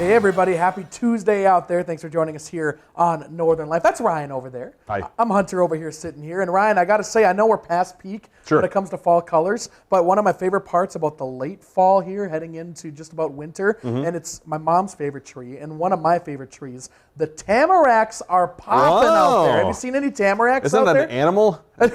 Hey everybody, happy Tuesday out there. Thanks for joining us here on Northern Life. That's Ryan over there. Hi. I'm Hunter over here sitting here. And Ryan, I got to say, I know we're past peak when it comes to fall colors, but one of my favorite parts about the late fall here, heading into just about winter, and it's my mom's favorite tree and one of my favorite trees. The tamaracks are popping out there. Have you seen any tamaracks Isn't out that there? an animal? Oh,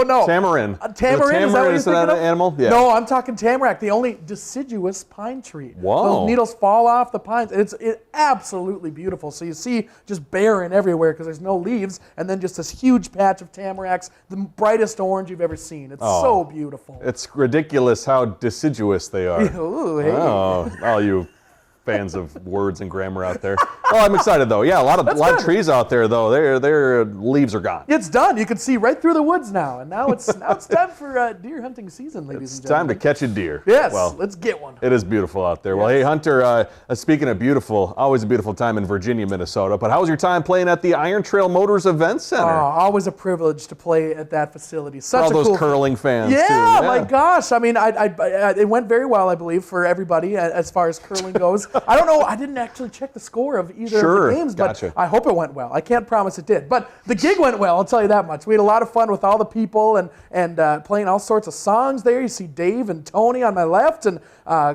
no. Tamarin. Tamarin, is that what you're Isn't thinking that of? an animal? Yeah. No, I'm talking tamarack, the only deciduous pine tree. Whoa. Those needles fall off the pines. It's absolutely beautiful. So you see just barren everywhere because there's no leaves, and then just this huge patch of tamaracks, the brightest orange you've ever seen. It's so beautiful. It's ridiculous how deciduous they are. Ooh, hey. Oh, all you fans of words and grammar out there. Well, I'm excited though. Yeah, a lot of trees out there though. Their leaves are gone. It's done. You can see right through the woods now, and now it's time for deer hunting season, ladies and It's time gentlemen. to catch a deer. Yes, Well, let's get one. it is beautiful out there. Well, hey, Hunter, speaking of beautiful, always a beautiful time in Virginia, Minnesota, but how was your time playing at the Iron Trail Motors Event Center? Always a privilege to play at that facility. Such all a those cool curling fans, too. Yeah, my gosh. I mean, it went very well, I believe, for everybody as far as curling goes. I don't know. I didn't actually check the score of either of the games, but I hope it went well. I can't promise it did, but the gig went well, I'll tell you that much. We had a lot of fun with all the people and playing all sorts of songs there. You see Dave and Tony on my left and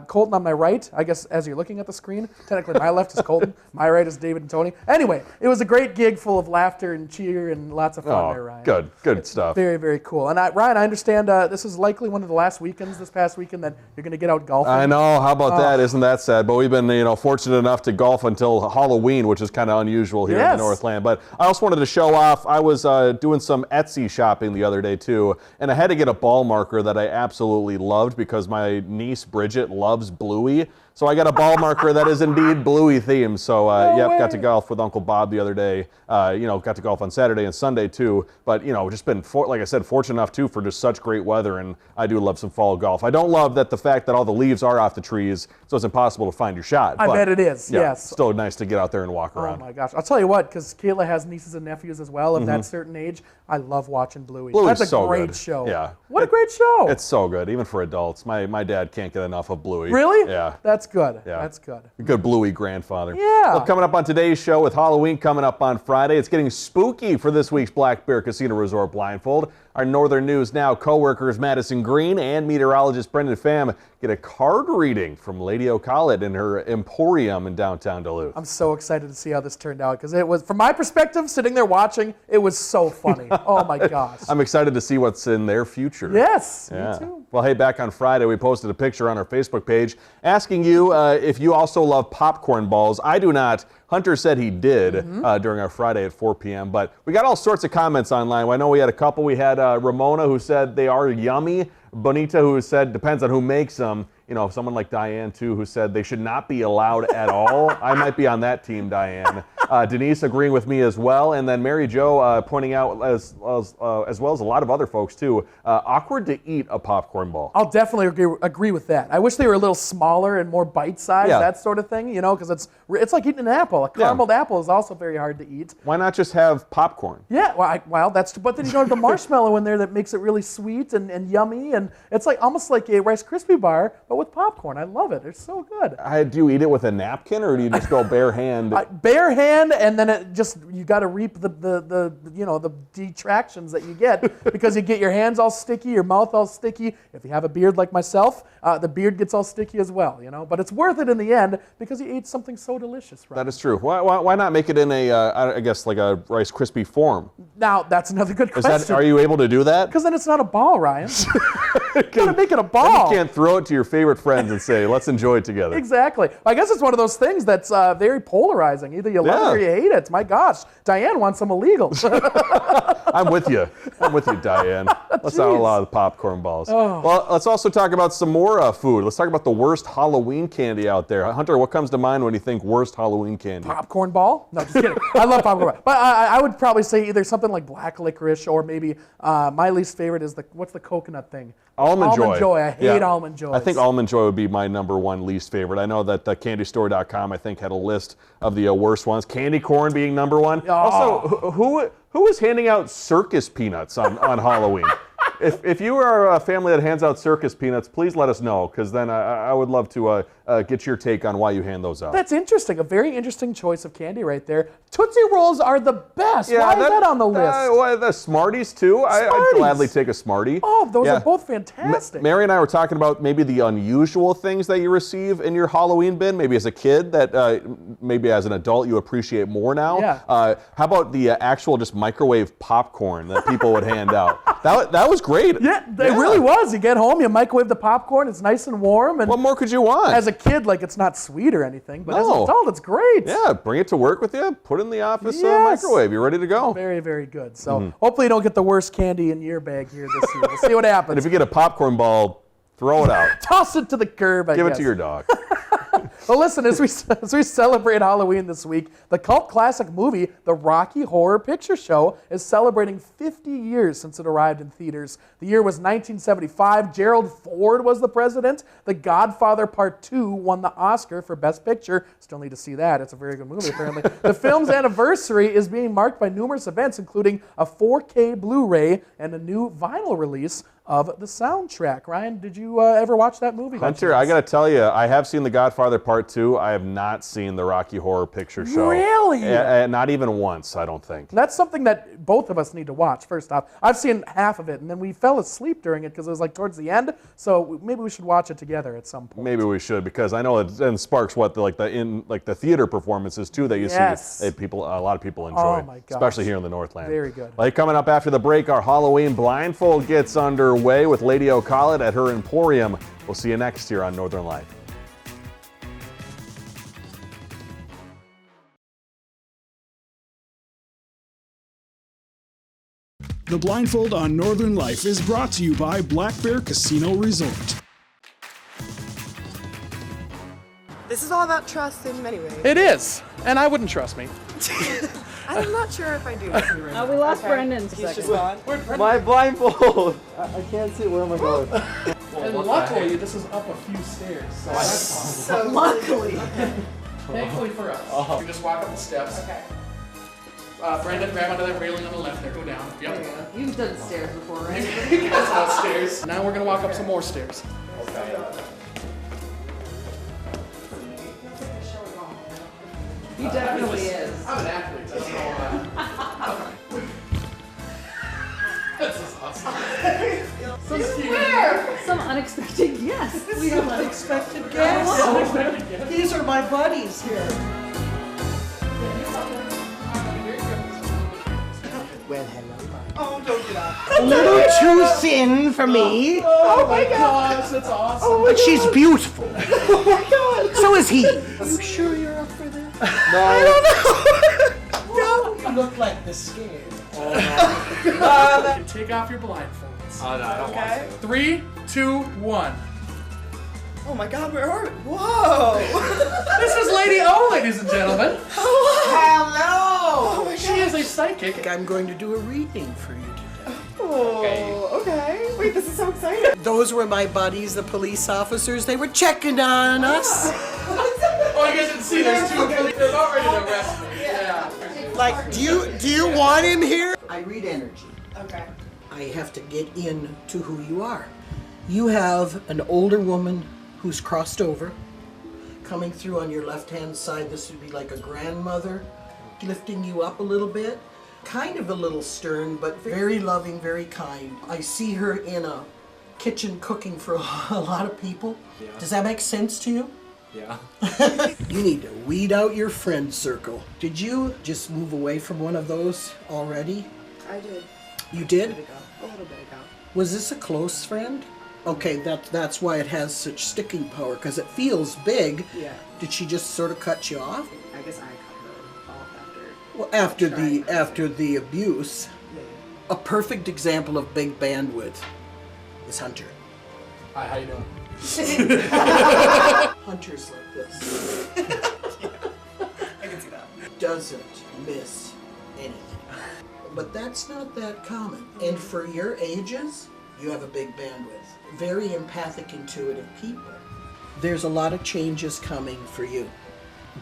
Colton on my right. I guess as you're looking at the screen, technically my left is Colton, my right is David and Tony. Anyway, it was a great gig full of laughter and cheer and lots of fun there, Ryan. Good stuff. Very, very cool. And Ryan, I understand this is likely one of the last weekends this past weekend that you're going to get out golfing. I know. How about that? Isn't that sad? But we've been, fortunate enough to golf until Halloween, which is kind of unusual here in the Northland. But I also wanted to show off. I was doing some Etsy shopping the other day too, and I had to get a ball marker that I absolutely loved because my niece Bridget loves Bluey. So I got a ball marker that is indeed Bluey themed. So got to golf with Uncle Bob the other day. Got to golf on Saturday and Sunday too. But just been like I said, fortunate enough too for just such great weather, and I do love some fall golf. I don't love the fact that all the leaves are off the trees, so it's impossible to find your shot. I bet it is. Yeah, yes. Still nice to get out there and walk around. Oh my gosh! I'll tell you what, because Kayla has nieces and nephews as well of that certain age. I love watching Bluey. Bluey's That's a great good. show. Yeah. What a great show. It's so good, even for adults. My dad can't get enough of Bluey. Really? Yeah. That's good. Yeah. That's good. Good Bluey grandfather. Yeah. Well, coming up on today's show with Halloween coming up on Friday, it's getting spooky for this week's Black Bear Casino Resort Blindfold. Our Northern News Now co-workers Madison Green and meteorologist Brendan Pham get a card reading from Lady O'Collet in her emporium in downtown Duluth. I'm so excited to see how this turned out because it was, from my perspective, sitting there watching, it was so funny. Oh my gosh. I'm excited to see what's in their future. Yes, Yeah. me too. Well, hey, back on Friday, we posted a picture on our Facebook page asking you if you also love popcorn balls. I do not. Hunter said he did during our Friday at 4 p.m., but we got all sorts of comments online. I know we had a couple. We had Ramona who said they are yummy. Bonita who said depends on who makes them. Someone like Diane too who said they should not be allowed at all. I might be on that team, Diane. Denise agreeing with me as well, and then Mary Jo pointing out as well as a lot of other folks too, awkward to eat a popcorn ball. I'll definitely agree with that. I wish they were a little smaller and more bite-sized, that sort of thing, because it's like eating an apple. A carameled apple is also very hard to eat. Why not just have popcorn? Yeah, but then you don't have the marshmallow in there that makes it really sweet and yummy, and it's like almost like a Rice Krispie bar, but with popcorn. I love it. It's so good. Do you eat it with a napkin, or do you just go bare hand? Bare hand, and then you got to reap the detractions that you get because you get your hands all sticky, your mouth all sticky. If you have a beard like myself, the beard gets all sticky as well. But it's worth it in the end because you ate something so delicious. Right? That is true. Why not make it in I guess like a Rice Krispie form? Now that's another good question. Are you able to do that? Because then it's not a ball, Ryan. You gotta make it a ball. Then you can't throw it to your favorite friends and say, let's enjoy it together. Exactly. I guess it's one of those things that's very polarizing. Either you love it or you hate it. My gosh, Diane wants some illegal. I'm with you, Diane. Let's not allow the popcorn balls. Oh. Well, let's also talk about some more food. Let's talk about the worst Halloween candy out there. Hunter, what comes to mind when you think worst Halloween candy? Popcorn ball? No, just kidding. I love popcorn ball. But I would probably say either something like black licorice or maybe my least favorite is what's the coconut thing? Almond Joy. I hate Almond Joy. I think Almond Joy would be my number one least favorite. I know that CandyStore.com, I think, had a list of the worst ones. Candy corn being number one. Oh. Also, who is handing out circus peanuts on Halloween? If you are a family that hands out circus peanuts, please let us know, because then I would love to get your take on why you hand those out. That's interesting. A very interesting choice of candy right there. Tootsie Rolls are the best. Why is that on the list? The Smarties too. I'd gladly take a Smartie. Oh, those are both fantastic. Mary and I were talking about maybe the unusual things that you receive in your Halloween bin, maybe as a kid that maybe as an adult you appreciate more now. Yeah. How about the actual just microwave popcorn that people would hand out? That was great. Yeah, it really was. You get home, you microwave the popcorn, it's nice and warm. And what more could you want? As a kid, like, it's not sweet or anything, but as an adult, it's great. Yeah, bring it to work with you, put it in the office microwave, you're ready to go. Very, very good. So hopefully you don't get the worst candy in your bag here this year. We'll see what happens. And if you get a popcorn ball, throw it out. Toss it to the curb, I guess. Give it to your dog. Well, listen, as we celebrate Halloween this week, the cult classic movie, The Rocky Horror Picture Show, is celebrating 50 years since it arrived in theaters. The year was 1975. Gerald Ford was the president. The Godfather Part 2 won the Oscar for Best Picture. Still need to see that. It's a very good movie, apparently. The film's anniversary is being marked by numerous events, including a 4K Blu-ray and a new vinyl release of the soundtrack. Ryan, did you ever watch that movie? Hunter, I got to tell you, I have seen The Godfather Part 2. I have not seen the Rocky Horror Picture Show. Really? Not even once, I don't think. That's something that both of us need to watch, first off. I've seen half of it, and then we fell asleep during it because it was like towards the end, so maybe we should watch it together at some point. Maybe we should, because I know it then sparks the theater performances too that you see that a lot of people enjoy. Oh my gosh. Especially here in the Northland. Very good. Like coming up after the break, our Halloween blindfold gets underway with Lady O'Collett at her Emporium. We'll see you next year on Northern Life. The Blindfold on Northern Life is brought to you by Black Bear Casino Resort. This is all about trust in many ways. It is, and I wouldn't trust me. I'm not sure if I do. We lost Brendan. He's just gone. My blindfold! I can't see, where am I going? And luckily, this is up a few stairs, so that's awesome. So luckily. Thankfully for us. You just walk up the steps. Okay. Brendan, grab onto that railing on the left there, go down. Yep. You've done stairs before, right? That's upstairs. Now we're gonna walk up some more stairs. He definitely is. I'm an athlete, that's all. This is awesome. Some unexpected guests. We have unexpected guests. These are my buddies here. Well, hello. Oh, don't do that. A little too thin for me, Oh my gosh, that's awesome. but she's beautiful. Oh my god. So is he. Are you sure you're up for this? No. You look like the scared. You can take off your blindfolds. Oh, no, I don't want Okay. 3, 2, 1. Oh my god, where are we? Whoa. This is Lady O, ladies and gentlemen. Hello. She is a psychic. I'm going to do a reading for you today. Oh, okay. Wait, this is so exciting. Those were my buddies, the police officers. They were checking on us. Oh, you guys didn't see, there's two. They're about ready to arrest me. Yeah. Like, do you want him here? I read energy. Okay. I have to get into who you are. You have an older woman who's crossed over. Coming through on your left-hand side, this would be like a grandmother, lifting you up a little bit. Kind of a little stern, but very loving, very kind. I see her in a kitchen cooking for a lot of people. Yeah. Does that make sense to you? Yeah. You need to weed out your friend circle. Did you just move away from one of those already? I did. You did? A little bit ago. Was this a close friend? Okay, that's why it has such sticking power, because it feels big. Yeah. Did she just sort of cut you off? I guess I cut her off after. Well, after the abuse. Yeah. A perfect example of big bandwidth is Hunter. Hi, how you doing? Hunter's like this. I can see that. Doesn't miss anything. But that's not that common. And for your ages, you have a big bandwidth. Very empathic, intuitive people. There's a lot of changes coming for you.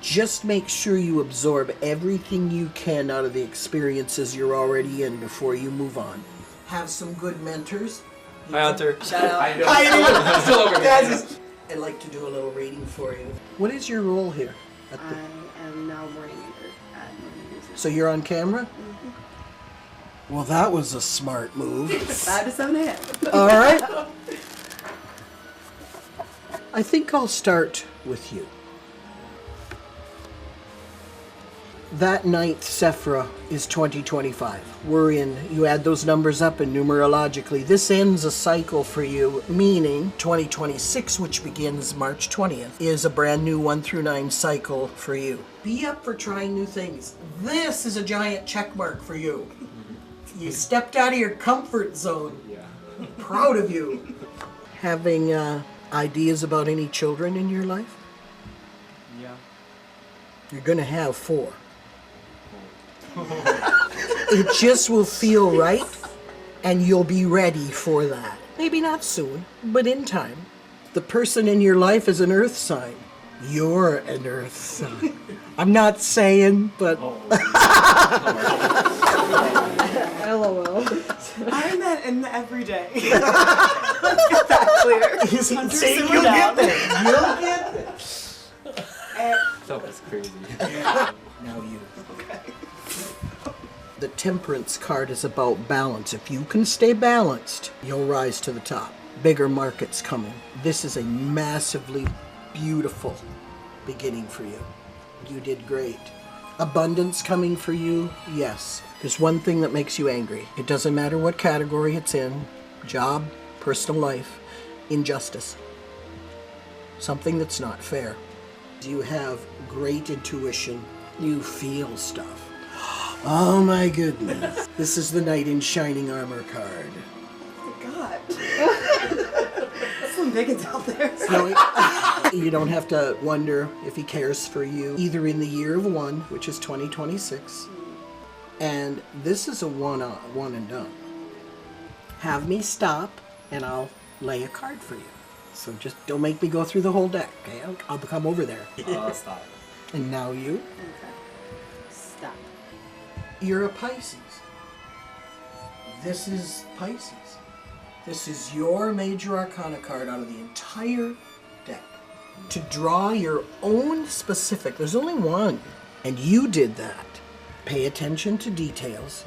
Just make sure you absorb everything you can out of the experiences you're already in before you move on. Have some good mentors. Hi, Hunter. Shout out. How you doing? Still over here. I'd like to do a little reading for you. What is your role here? I am now morning anchor at Morning News. So you're on camera? Mm-hmm. Well, that was a smart move. 5 to 7 a.m. All right. I think I'll start with you. That ninth Sephra is 2025. You add those numbers up and numerologically, this ends a cycle for you, meaning 2026, which begins March 20th, is a brand new 1 through 9 cycle for you. Be up for trying new things. This is a giant check mark for you. You stepped out of your comfort zone. Yeah. Proud of you. Having ideas about any children in your life? Yeah. You're gonna have 4. It just will feel right, and you'll be ready for that. Maybe not soon, but in time. The person in your life is an earth sign. You're an earth sign. I'm not saying, but... LOL. I'm that in the everyday. Let's get that clear. See, you'll get there. You'll get there. That was crazy. Now you. The Temperance card is about balance. If you can stay balanced, you'll rise to the top. Bigger markets coming. This is a massively beautiful beginning for you. You did great. Abundance coming for you, yes. There's one thing that makes you angry. It doesn't matter what category it's in, job, personal life, injustice. Something that's not fair. You have great intuition. You feel stuff. Oh my goodness. This is the Knight in Shining Armor card. Oh God. That's some biggins out there. No, you don't have to wonder if he cares for you. Either in the year of 1, which is 2026, and this is a one and done. Have me stop, and I'll lay a card for you. So just don't make me go through the whole deck, okay? I'll come over there. Stop. And now you. Okay. Stop. You're a Pisces. This is Pisces. This is your major arcana card out of the entire deck. To draw your own specific, there's only one, and you did that. Pay attention to details.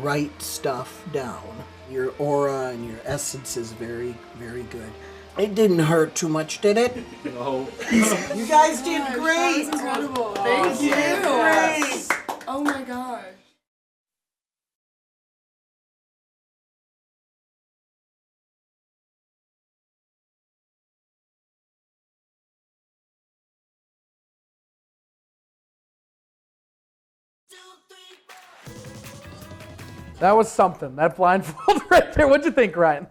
Write stuff down. Your aura and your essence is very, very good. It didn't hurt too much, did it? No. You guys did great. That was incredible. Thank you. Great. Oh my gosh. That was something. That blindfold right there. What'd you think, Ryan?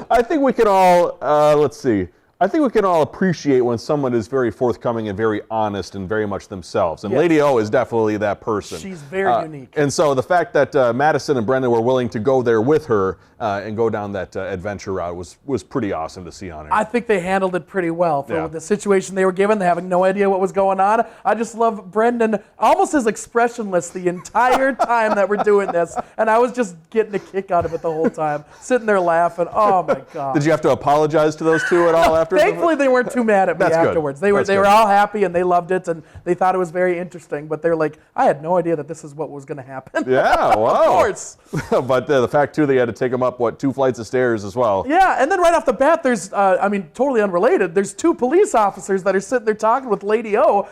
I think we can all, let's see. I think we can all appreciate when someone is very forthcoming and very honest and very much themselves. And Yes. Lady O is definitely that person. She's very unique. And so the fact that Madison and Brendan were willing to go there with her and go down that adventure route was pretty awesome to see on her. I think they handled it pretty well for Yeah. the situation they were given, having no idea what was going on. I just love Brendan, almost as expressionless the entire time that we're doing this. And I was just getting a kick out of it the whole time, sitting there laughing. Oh my God. Did you have to apologize to those two at all after? Thankfully, they weren't too mad at me That's good. afterwards. They were That's they were good. all happy and they loved it and they thought it was very interesting. But they're like, I had no idea that this is what was going to happen. Yeah, wow. Of course. But the fact too, they had to take them up 2 flights of stairs as well. Yeah, and then right off the bat, there's, totally unrelated. There's 2 police officers that are sitting there talking with Lady O.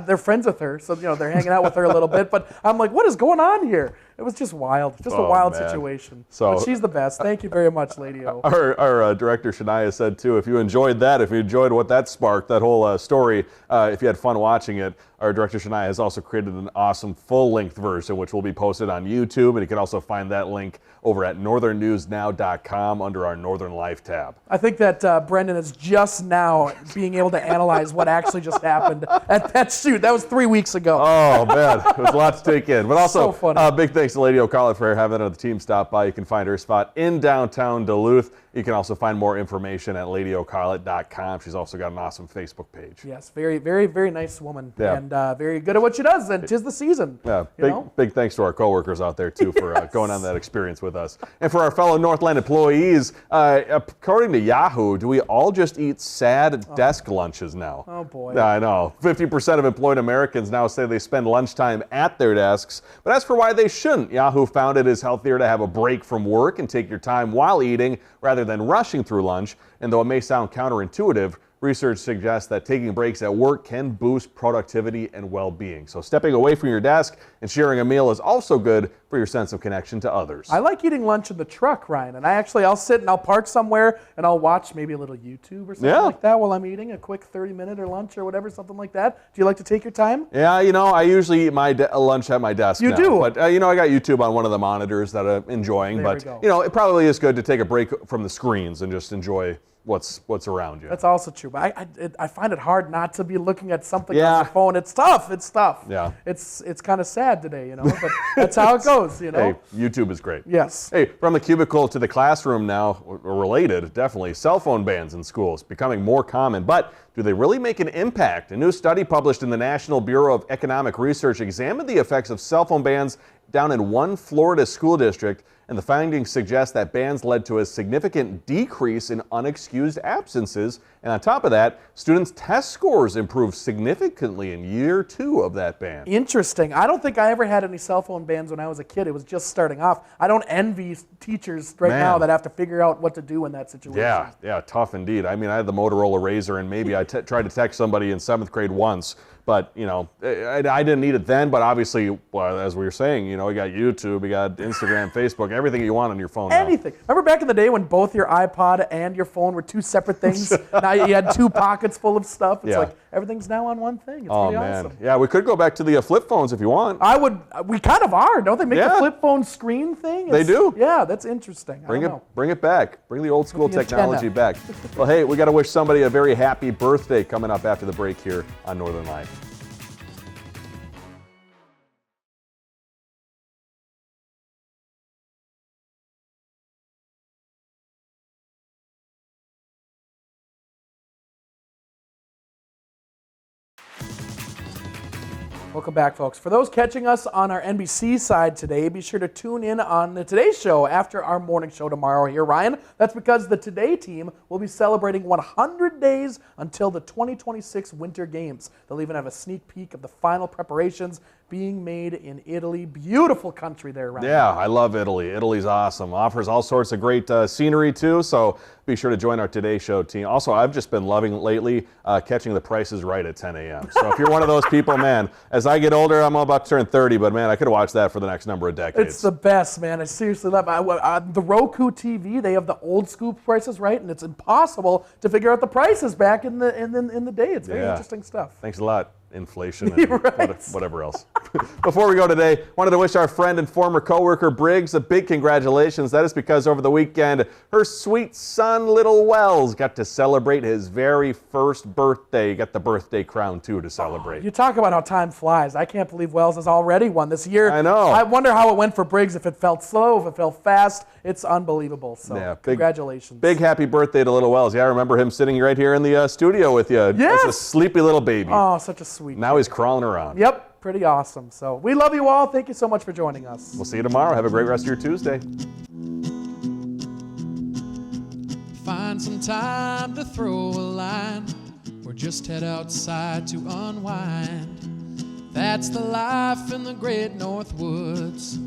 They're friends with her, so they're hanging out with her a little bit. But I'm like, what is going on here? It was just wild, a wild man. situation. So- But she's the best. Thank you very much, Lady O. Our director Shania said too, if you enjoyed that, if you enjoyed what that sparked, that whole story, if you had fun watching it, our director Shania has also created an awesome full-length version, which will be posted on YouTube, and you can also find that link over at northernnewsnow.com under our Northern Life tab. I think that Brendan is just now being able to analyze what actually just happened at that shoot. That was 3 weeks ago. Oh man, it was a lot to take in. But also, So funny. big thanks to Lady O'Connell for having the team stop by. You can find her spot in downtown Duluth. You can also find more information at LadyO'Carlet.com. She's also got an awesome Facebook page. Yes, very, very, very nice woman, Yeah. and very good at what she does, and 'tis the season. Yeah, you big thanks to our coworkers out there, too, for going on that experience with us. And for our fellow Northland employees, according to Yahoo, do we all just eat sad desk lunches now? Oh, boy. I know. 50% of employed Americans now say they spend lunchtime at their desks. But as for why they shouldn't, Yahoo found it is healthier to have a break from work and take your time while eating rather than rushing through lunch. And though it may sound counterintuitive, research suggests that taking breaks at work can boost productivity and well-being. So stepping away from your desk and sharing a meal is also good for your sense of connection to others. I like eating lunch in the truck, Ryan, and I'll sit and I'll park somewhere and I'll watch maybe a little YouTube or something like that while I'm eating a quick 30-minute or lunch or whatever, something like that. Do you like to take your time? Yeah, I usually eat my lunch at my desk You now. do? But, I got YouTube on one of the monitors that I'm enjoying. There But, we go. it probably is good to take a break from the screens and just enjoy what's around you. That's also true, but I find it hard not to be looking at something Yeah. on the phone. It's tough. Yeah. It's kind of sad today, but that's how it goes, Hey, YouTube is great. Yes. Hey, from the cubicle to the classroom now, or related, definitely, cell phone bans in schools becoming more common, but do they really make an impact? A new study published in the National Bureau of Economic Research examined the effects of cell phone bans down in one Florida school district, and the findings suggest that bans led to a significant decrease in unexcused absences. And on top of that, students' test scores improved significantly in year 2 of that ban. Interesting. I don't think I ever had any cell phone bans when I was a kid. It was just starting off. I don't envy teachers right now that have to figure out what to do in that situation. Yeah, tough indeed. I mean, I had the Motorola Razr, and maybe I tried to text somebody in 7th grade once, but, I didn't need it then, but obviously, well, as we were saying, we got YouTube, we got Instagram, Facebook, everything you want on your phone now. Anything. Remember back in the day when both your iPod and your phone were two separate things? Now you had 2 pockets full of stuff. It's like everything's now on one thing. It's pretty awesome. Yeah, we could go back to the flip phones if you want. We kind of are, don't they? Make the flip phone screen thing? They do. Yeah, that's interesting. Bring it back. Bring the old school the technology antenna. back. Well, hey, we got to wish somebody a very happy birthday coming up after the break here on Northern Life. Welcome back, folks. For those catching us on our NBC side today, be sure to tune in on the Today Show after our morning show tomorrow here, Ryan. That's because the Today team will be celebrating 100 days until the 2026 Winter Games. They'll even have a sneak peek of the final preparations being made in Italy. Beautiful country there, Ryan. Yeah, I love Italy. Italy's awesome. Offers all sorts of great scenery, too, so be sure to join our Today Show team. Also, I've just been loving lately catching The Price is Right at 10 a.m. So if you're one of those people, man, as I get older, I'm about to turn 30, but man, I could watch that for the next number of decades. It's the best, man. I seriously love it. The Roku TV, they have the old school Prices Right, and it's impossible to figure out the prices back in the day. It's very interesting stuff. Thanks a lot. Inflation and whatever else. Before we go today, wanted to wish our friend and former coworker Briggs a big congratulations. That is because over the weekend, her sweet son, Little Wells, got to celebrate his very first birthday. He got the birthday crown, too, to celebrate. You talk about how time flies. I can't believe Wells has already won this year. I know. I wonder how it went for Briggs, if it felt slow, if it felt fast. It's unbelievable. So congratulations. Big happy birthday to Little Wells. Yeah, I remember him sitting right here in the studio with you. Yes. As a sleepy little baby. Oh, such a sweet Now he's crawling around. Yep, pretty awesome. So we love you all. Thank you so much for joining us. We'll see you tomorrow. Have a great rest of your Tuesday. Find some time to throw a line or just head outside to unwind. That's the life in the great North Woods.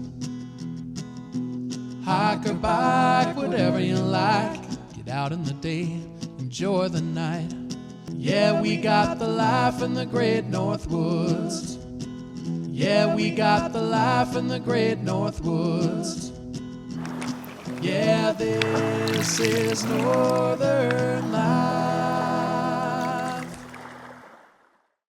Hike or bike, whatever you like. Get out in the day, enjoy the night. Yeah, we got the life in the great North Woods. Yeah, we got the life in the great North Woods. Yeah, this is Northern Life.